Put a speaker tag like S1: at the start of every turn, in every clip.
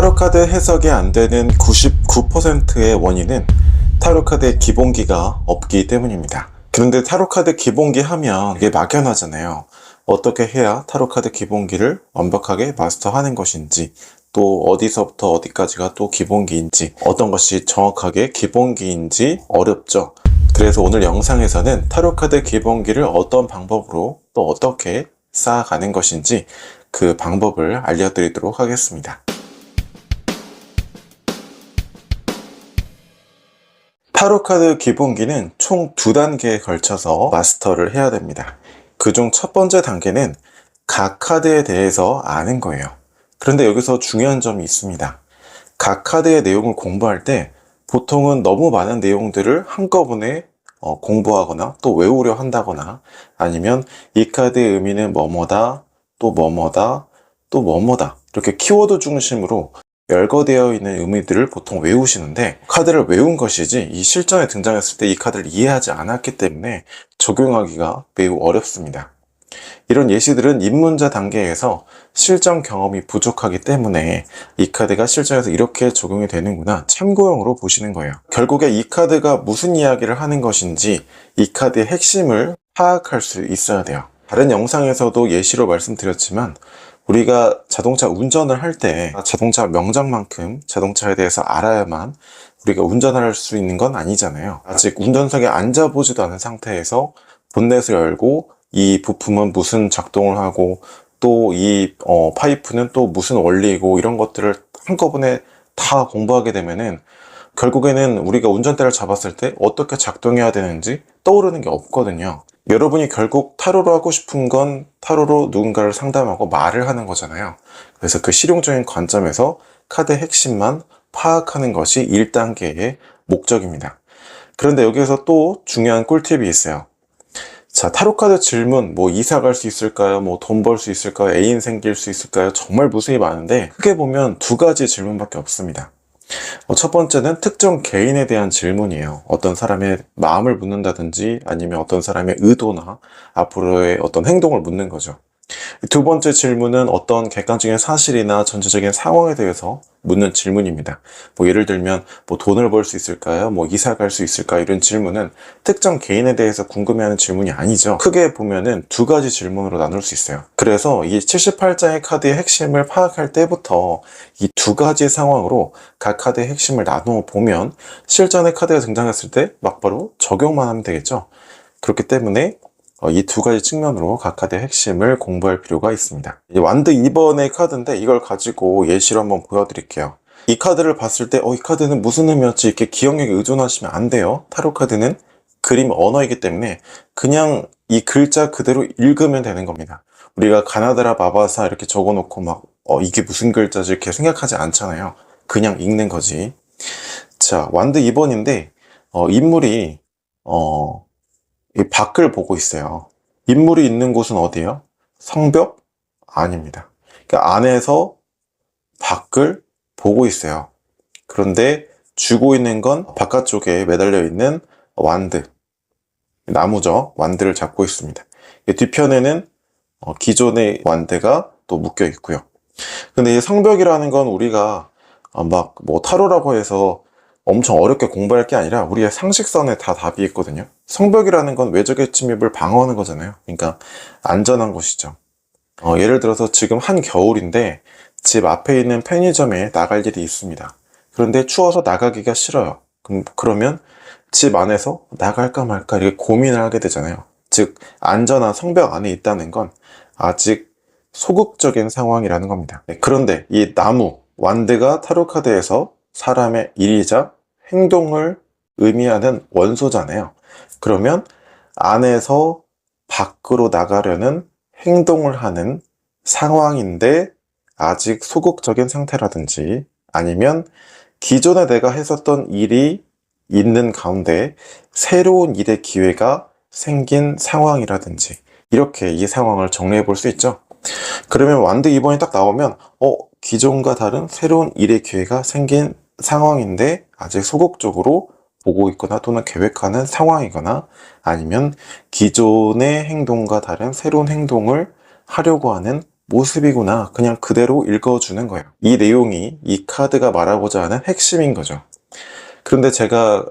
S1: 타로카드 해석이 안 되는 99%의 원인은 타로카드의 기본기가 없기 때문입니다. 그런데 타로카드 기본기 하면 이게 막연하잖아요. 어떻게 해야 타로카드 기본기를 완벽하게 마스터하는 것인지, 또 어디서부터 어디까지가 또 기본기인지, 어떤 것이 정확하게 기본기인지 어렵죠. 그래서 오늘 영상에서는 타로카드 기본기를 어떤 방법으로 또 어떻게 쌓아가는 것인지 그 방법을 알려드리도록 하겠습니다. 타로카드 기본기는 총 2단계에 걸쳐서 마스터를 해야 됩니다. 그중 첫 번째 단계는 각 카드에 대해서 아는 거예요. 그런데 여기서 중요한 점이 있습니다. 각 카드의 내용을 공부할 때 보통은 너무 많은 내용들을 한꺼번에 공부하거나 또 외우려 한다거나, 아니면 이 카드의 의미는 뭐뭐다, 또 뭐뭐다, 또 뭐뭐다, 이렇게 키워드 중심으로 열거되어 있는 의미들을 보통 외우시는데, 카드를 외운 것이지 이 실전에 등장했을 때 이 카드를 이해하지 않았기 때문에 적용하기가 매우 어렵습니다. 이런 예시들은 입문자 단계에서 실전 경험이 부족하기 때문에 이 카드가 실전에서 이렇게 적용이 되는구나, 참고용으로 보시는 거예요. 결국에 이 카드가 무슨 이야기를 하는 것인지 이 카드의 핵심을 파악할 수 있어야 돼요. 다른 영상에서도 예시로 말씀드렸지만, 우리가 자동차 운전을 할 때 자동차 명장만큼 자동차에 대해서 알아야만 우리가 운전을 할 수 있는 건 아니잖아요. 아직 운전석에 앉아보지도 않은 상태에서 본넷을 열고 이 부품은 무슨 작동을 하고, 또 이 파이프는 또 무슨 원리이고, 이런 것들을 한꺼번에 다 공부하게 되면은 결국에는 우리가 운전대를 잡았을 때 어떻게 작동해야 되는지 떠오르는 게 없거든요. 여러분이 결국 타로로 하고 싶은 건 타로로 누군가를 상담하고 말을 하는 거잖아요. 그래서 그 실용적인 관점에서 카드의 핵심만 파악하는 것이 1단계의 목적입니다. 그런데 여기에서 또 중요한 꿀팁이 있어요. 자, 타로카드 질문, 이사 갈 수 있을까요? 돈 벌 수 있을까요? 애인 생길 수 있을까요? 정말 무수히 많은데, 크게 보면 2가지 질문밖에 없습니다. 첫 번째는 특정 개인에 대한 질문이에요. 어떤 사람의 마음을 묻는다든지, 아니면 어떤 사람의 의도나 앞으로의 어떤 행동을 묻는 거죠. 2번째 질문은 어떤 객관적인 사실이나 전체적인 상황에 대해서 묻는 질문입니다. 예를 들면 돈을 벌 수 있을까요? 이사 갈 수 있을까요? 이런 질문은 특정 개인에 대해서 궁금해하는 질문이 아니죠. 크게 보면은 2가지 질문으로 나눌 수 있어요. 그래서 이 78장의 카드의 핵심을 파악할 때부터 이 2가지 상황으로 각 카드의 핵심을 나누어 보면 실전의 카드가 등장했을 때 막바로 적용만 하면 되겠죠. 그렇기 때문에 이 2가지 측면으로 각 카드의 핵심을 공부할 필요가 있습니다. 완드 2번의 카드인데, 이걸 가지고 예시로 한번 보여드릴게요. 이 카드를 봤을 때 이 카드는 무슨 의미였지, 이렇게 기억력에 의존하시면 안 돼요. 타로 카드는 그림 언어이기 때문에 그냥 이 글자 그대로 읽으면 되는 겁니다. 우리가 가나다라 바바사 이렇게 적어놓고 이게 무슨 글자지 이렇게 생각하지 않잖아요. 그냥 읽는 거지. 자, 완드 2번인데 인물이 이 밖을 보고 있어요. 인물이 있는 곳은 어디예요? 성벽? 아닙니다. 그러니까 안에서 밖을 보고 있어요. 그런데 쥐고 있는 건 바깥쪽에 매달려 있는 완드, 나무죠. 완드를 잡고 있습니다. 뒤편에는 기존의 완드가 또 묶여 있고요. 근데 이 성벽이라는 건 우리가 타로라고 해서 엄청 어렵게 공부할 게 아니라 우리의 상식선에 다 답이 있거든요. 성벽이라는 건 외적의 침입을 방어하는 거잖아요. 그러니까 안전한 곳이죠. 예를 들어서 지금 한겨울인데 집 앞에 있는 편의점에 나갈 일이 있습니다. 그런데 추워서 나가기가 싫어요. 그러면 집 안에서 나갈까 말까 이렇게 고민을 하게 되잖아요. 즉, 안전한 성벽 안에 있다는 건 아직 소극적인 상황이라는 겁니다. 그런데 이 나무, 완드가 타로카드에서 사람의 일이자 행동을 의미하는 원소잖아요. 그러면 안에서 밖으로 나가려는 행동을 하는 상황인데 아직 소극적인 상태라든지, 아니면 기존에 내가 했었던 일이 있는 가운데 새로운 일의 기회가 생긴 상황이라든지, 이렇게 이 상황을 정리해 볼 수 있죠. 그러면 완드 2번이 딱 나오면 기존과 다른 새로운 일의 기회가 생긴 상황인데 아직 소극적으로 보고 있거나 또는 계획하는 상황이거나, 아니면 기존의 행동과 다른 새로운 행동을 하려고 하는 모습이구나. 그냥 그대로 읽어주는 거예요. 이 내용이 이 카드가 말하고자 하는 핵심인 거죠. 그런데 제가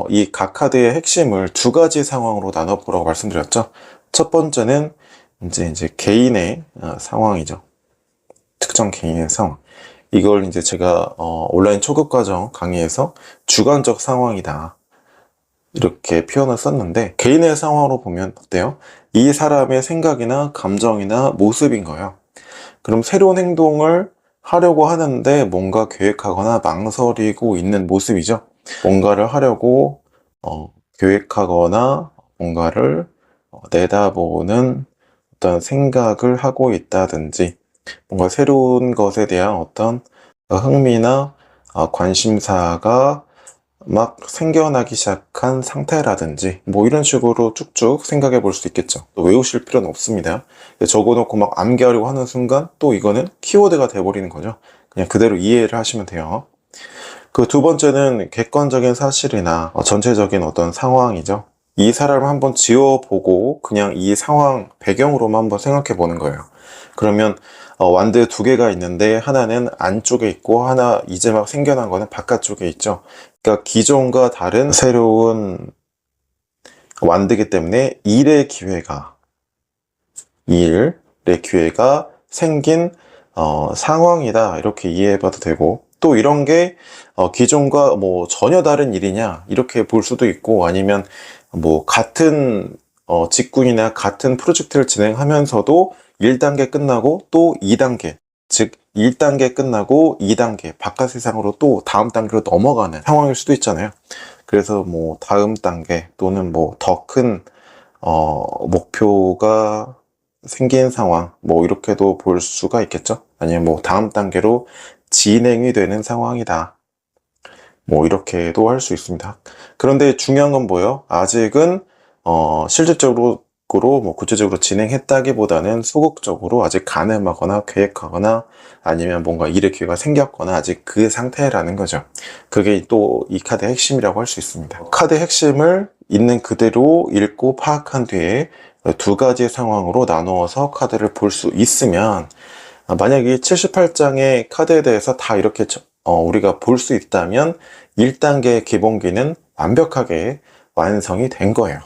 S1: 이 각 카드의 핵심을 두 가지 상황으로 나눠보라고 말씀드렸죠. 첫 번째는 이제 개인의 상황이죠. 특정 개인의 상황. 이걸 이제 제가 온라인 초급 과정 강의에서 주관적 상황이다. 이렇게 표현을 썼는데, 개인의 상황으로 보면 어때요? 이 사람의 생각이나 감정이나 모습인 거예요. 그럼 새로운 행동을 하려고 하는데 뭔가 계획하거나 망설이고 있는 모습이죠. 뭔가를 하려고 계획하거나 뭔가를 내다보는 어떤 생각을 하고 있다든지, 뭔가 새로운 것에 대한 어떤 흥미나 관심사가 막 생겨나기 시작한 상태라든지, 뭐 이런 식으로 쭉쭉 생각해 볼 수 있겠죠. 또 외우실 필요는 없습니다. 적어놓고 막 암기하려고 하는 순간 또 이거는 키워드가 돼버리는 거죠. 그냥 그대로 이해를 하시면 돼요. 그 두 번째는 객관적인 사실이나 전체적인 어떤 상황이죠. 이 사람을 한번 지워보고 그냥 이 상황 배경으로만 한번 생각해 보는 거예요. 그러면 완드 두 개가 있는데 하나는 안쪽에 있고 하나 이제 막 생겨난 거는 바깥쪽에 있죠. 그러니까 기존과 다른 새로운 완드기 때문에 일의 기회가 생긴 상황이다, 이렇게 이해해봐도 되고, 또 이런 게 기존과 뭐 전혀 다른 일이냐 이렇게 볼 수도 있고, 아니면 뭐 같은 직군이나 같은 프로젝트를 진행하면서도 1단계 끝나고 또 2단계, 즉 1단계 끝나고 2단계 바깥 세상으로 또 다음 단계로 넘어가는 상황일 수도 있잖아요. 그래서 뭐 다음 단계 또는 뭐 더 큰 목표가 생긴 상황, 뭐 이렇게도 볼 수가 있겠죠. 아니면 뭐 다음 단계로 진행이 되는 상황이다, 뭐 이렇게도 할 수 있습니다. 그런데 중요한 건 뭐예요? 아직은 실질적으로 뭐 구체적으로 진행했다기보다는 소극적으로 아직 가늠하거나 계획하거나 아니면 뭔가 일의 기회가 생겼거나 아직 그 상태라는 거죠. 그게 또 이 카드의 핵심이라고 할 수 있습니다. 카드의 핵심을 있는 그대로 읽고 파악한 뒤에 두 가지 상황으로 나누어서 카드를 볼 수 있으면, 만약에 78장의 카드에 대해서 다 이렇게 우리가 볼 수 있다면 1단계 기본기는 완벽하게 완성이 된 거예요.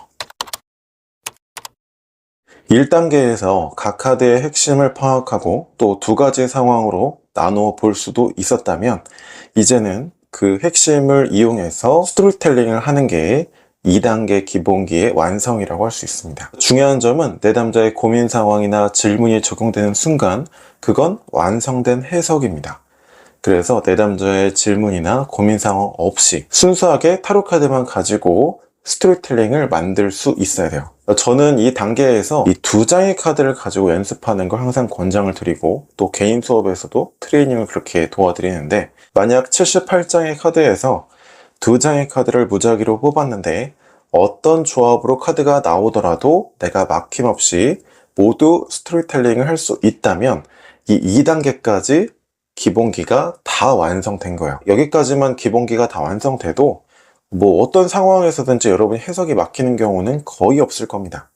S1: 1단계에서 각 카드의 핵심을 파악하고 또 두 가지 상황으로 나누어 볼 수도 있었다면, 이제는 그 핵심을 이용해서 스토리텔링을 하는 게 2단계 기본기의 완성이라고 할 수 있습니다. 중요한 점은 내담자의 고민 상황이나 질문이 적용되는 순간 그건 완성된 해석입니다. 그래서 내담자의 질문이나 고민 상황 없이 순수하게 타로 카드만 가지고 스토리텔링을 만들 수 있어야 돼요. 저는 이 단계에서 이 두 장의 카드를 가지고 연습하는 걸 항상 권장을 드리고, 또 개인 수업에서도 트레이닝을 그렇게 도와드리는데, 만약 78장의 카드에서 두 장의 카드를 무작위로 뽑았는데 어떤 조합으로 카드가 나오더라도 내가 막힘없이 모두 스토리텔링을 할 수 있다면 이 2단계까지 기본기가 다 완성된 거예요. 여기까지만 기본기가 다 완성돼도 뭐 어떤 상황에서든지 여러분이 해석이 막히는 경우는 거의 없을 겁니다.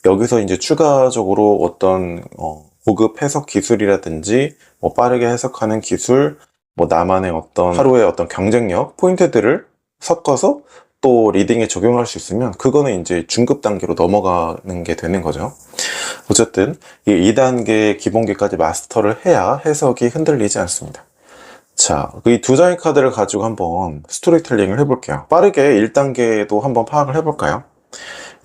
S1: 여기서 이제 추가적으로 어떤 고급 해석 기술이라든지 뭐 빠르게 해석하는 기술, 뭐 나만의 어떤 하루의 어떤 경쟁력 포인트들을 섞어서 또 리딩에 적용할 수 있으면 그거는 이제 중급 단계로 넘어가는 게 되는 거죠. 어쨌든 이 2단계 기본기까지 마스터를 해야 해석이 흔들리지 않습니다. 자, 이 두 장의 카드를 가지고 한번 스토리텔링을 해볼게요. 빠르게 1단계도 한번 파악을 해볼까요?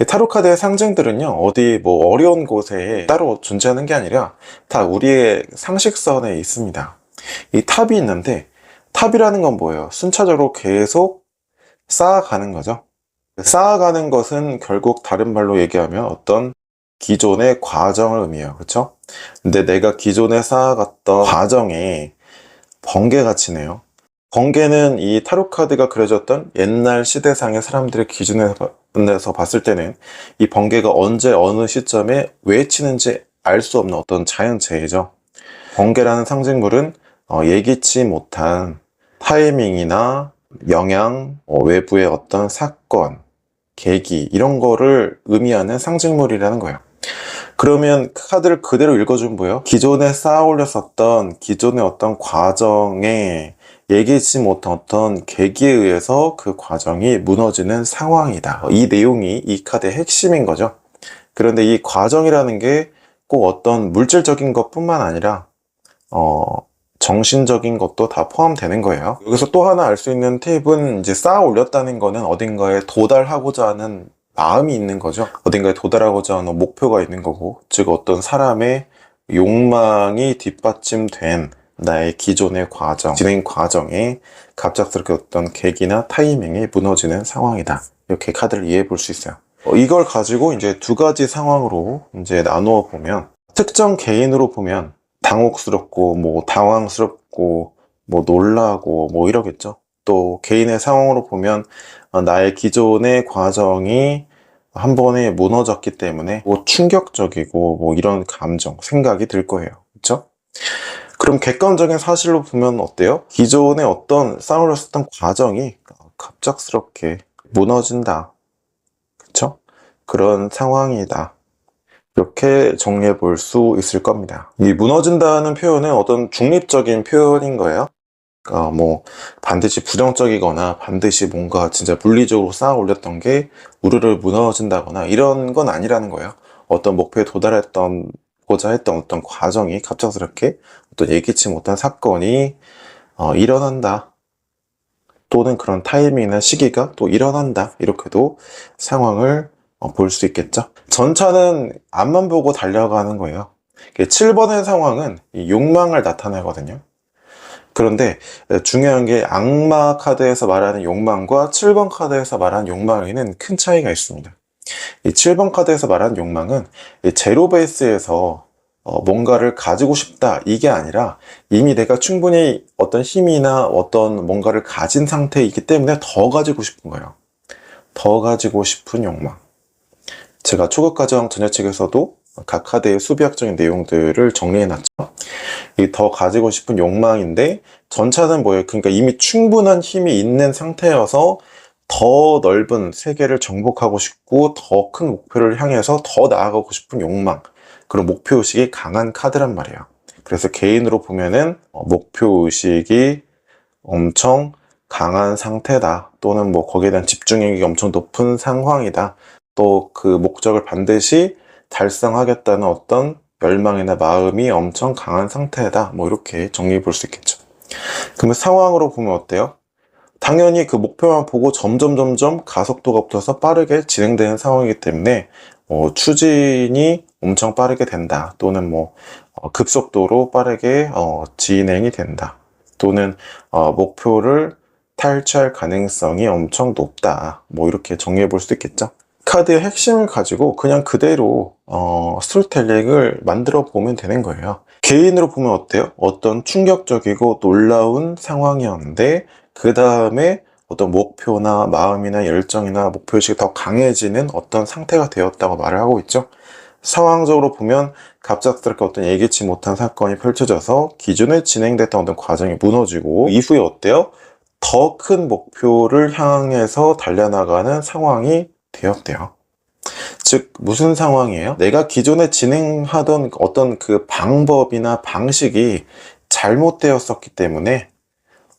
S1: 타로 카드의 상징들은요, 어디 뭐 어려운 곳에 따로 존재하는 게 아니라 다 우리의 상식선에 있습니다. 이 탑이 있는데, 탑이라는 건 뭐예요? 순차적으로 계속 쌓아가는 거죠. 쌓아가는 것은 결국 다른 말로 얘기하면 어떤 기존의 과정을 의미해요. 그렇죠? 근데 내가 기존에 쌓아갔던 과정에 번개가 치네요. 번개는 이 타로 카드가 그려졌던 옛날 시대상의 사람들의 기준에서 봤을 때는 이 번개가 언제 어느 시점에 왜 치는지 알 수 없는 어떤 자연재해죠. 번개라는 상징물은 예기치 못한 타이밍이나 영향, 외부의 어떤 사건, 계기, 이런 거를 의미하는 상징물이라는 거예요. 그러면 카드를 그대로 읽어주면 뭐예요? 기존에 쌓아 올렸었던 기존의 어떤 과정에 예기치 못한 어떤 계기에 의해서 그 과정이 무너지는 상황이다. 이 내용이 이 카드의 핵심인 거죠. 그런데 이 과정이라는 게 꼭 어떤 물질적인 것뿐만 아니라 정신적인 것도 다 포함되는 거예요. 여기서 또 하나 알 수 있는 팁은 이제 쌓아 올렸다는 거는 어딘가에 도달하고자 하는 마음이 있는 거죠. 어딘가에 도달하고자 하는 목표가 있는 거고, 즉 어떤 사람의 욕망이 뒷받침된 나의 기존의 과정, 진행 과정에 갑작스럽게 어떤 계기나 타이밍이 무너지는 상황이다. 이렇게 카드를 이해해 볼 수 있어요. 이걸 가지고 이제 두 가지 상황으로 이제 나누어 보면, 특정 개인으로 보면 당혹스럽고 뭐 당황스럽고 뭐 놀라고 뭐 이러겠죠. 또 개인의 상황으로 보면 나의 기존의 과정이 한 번에 무너졌기 때문에 뭐 충격적이고 뭐 이런 감정, 생각이 들 거예요. 그렇죠? 그럼 객관적인 사실로 보면 어때요? 기존의 어떤 쌓아올렸었던 과정이 갑작스럽게 무너진다. 그렇죠? 그런 상황이다. 이렇게 정리해 볼 수 있을 겁니다. 이 무너진다는 표현은 어떤 중립적인 표현인 거예요. 그러니까 뭐 반드시 부정적이거나 반드시 뭔가 진짜 물리적으로 쌓아 올렸던 게 우르르 무너진다거나 이런 건 아니라는 거예요. 어떤 목표에 도달했고자 했던 어떤 과정이 갑작스럽게 어떤 예기치 못한 사건이 일어난다. 또는 그런 타이밍이나 시기가 또 일어난다. 이렇게도 상황을 볼 수 있겠죠. 전차는 앞만 보고 달려가는 거예요. 7번의 상황은 욕망을 나타내거든요. 그런데 중요한 게 악마 카드에서 말하는 욕망과 7번 카드에서 말하는 욕망에는 큰 차이가 있습니다. 이 7번 카드에서 말하는 욕망은 제로 베이스에서 뭔가를 가지고 싶다 이게 아니라 이미 내가 충분히 어떤 힘이나 어떤 뭔가를 가진 상태이기 때문에 더 가지고 싶은 거예요. 더 가지고 싶은 욕망. 제가 초급과정 전자책에서도 각 카드의 수비학적인 내용들을 정리해놨죠. 이 더 가지고 싶은 욕망인데 전차는 뭐예요? 그러니까 이미 충분한 힘이 있는 상태여서 더 넓은 세계를 정복하고 싶고 더 큰 목표를 향해서 더 나아가고 싶은 욕망, 그런 목표의식이 강한 카드란 말이에요. 그래서 개인으로 보면은 목표의식이 엄청 강한 상태다, 또는 뭐 거기에 대한 집중력이 엄청 높은 상황이다, 또 그 목적을 반드시 달성하겠다는 어떤 열망이나 마음이 엄청 강한 상태다, 뭐 이렇게 정리해 볼 수 있겠죠. 그러면 상황으로 보면 어때요? 당연히 그 목표만 보고 점점 가속도가 붙어서 빠르게 진행되는 상황이기 때문에 추진이 엄청 빠르게 된다, 또는 뭐 급속도로 빠르게 진행이 된다, 또는 목표를 탈취할 가능성이 엄청 높다, 뭐 이렇게 정리해 볼 수 있겠죠. 카드의 핵심을 가지고 그냥 그대로 스토리텔링을 만들어 보면 되는 거예요. 개인으로 보면 어때요? 어떤 충격적이고 놀라운 상황이었는데 그 다음에 어떤 목표나 마음이나 열정이나 목표의식이 더 강해지는 어떤 상태가 되었다고 말을 하고 있죠. 상황적으로 보면 갑작스럽게 어떤 예기치 못한 사건이 펼쳐져서 기존에 진행됐던 어떤 과정이 무너지고 이후에 어때요? 더 큰 목표를 향해서 달려나가는 상황이 되었대요. 즉 무슨 상황이에요? 내가 기존에 진행하던 어떤 그 방법이나 방식이 잘못되었었기 때문에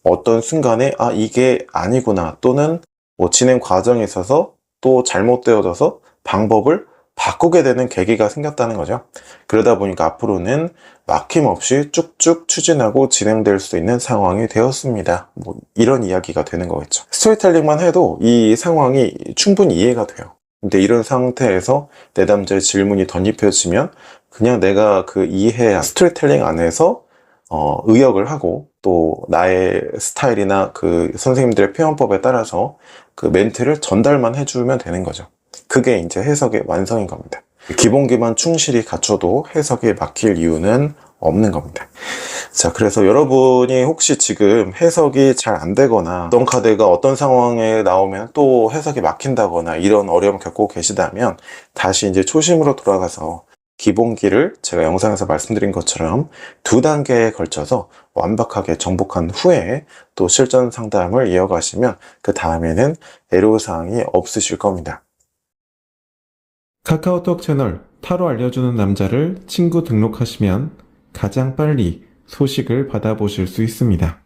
S1: 어떤 순간에 이게 아니구나, 또는 뭐 진행 과정에 있어서 또 잘못되어져서 방법을 바꾸게 되는 계기가 생겼다는 거죠. 그러다 보니까 앞으로는 막힘없이 쭉쭉 추진하고 진행될 수 있는 상황이 되었습니다. 뭐 이런 이야기가 되는 거겠죠. 스토리텔링만 해도 이 상황이 충분히 이해가 돼요. 근데 이런 상태에서 내담자의 질문이 덧입혀지면 그냥 내가 그 이해한 스토리텔링 안에서 의역을 하고 또 나의 스타일이나 그 선생님들의 표현법에 따라서 그 멘트를 전달만 해주면 되는 거죠. 그게 이제 해석의 완성인 겁니다. 기본기만 충실히 갖춰도 해석에 막힐 이유는 없는 겁니다. 자, 그래서 여러분이 혹시 지금 해석이 잘 안 되거나 어떤 카드가 어떤 상황에 나오면 또 해석이 막힌다거나 이런 어려움 겪고 계시다면 다시 이제 초심으로 돌아가서 기본기를 제가 영상에서 말씀드린 것처럼 2단계에 걸쳐서 완벽하게 정복한 후에 또 실전 상담을 이어가시면 그 다음에는 애로사항이 없으실 겁니다.
S2: 카카오톡 채널 타로 알려주는 남자를 친구 등록하시면 가장 빨리 소식을 받아보실 수 있습니다.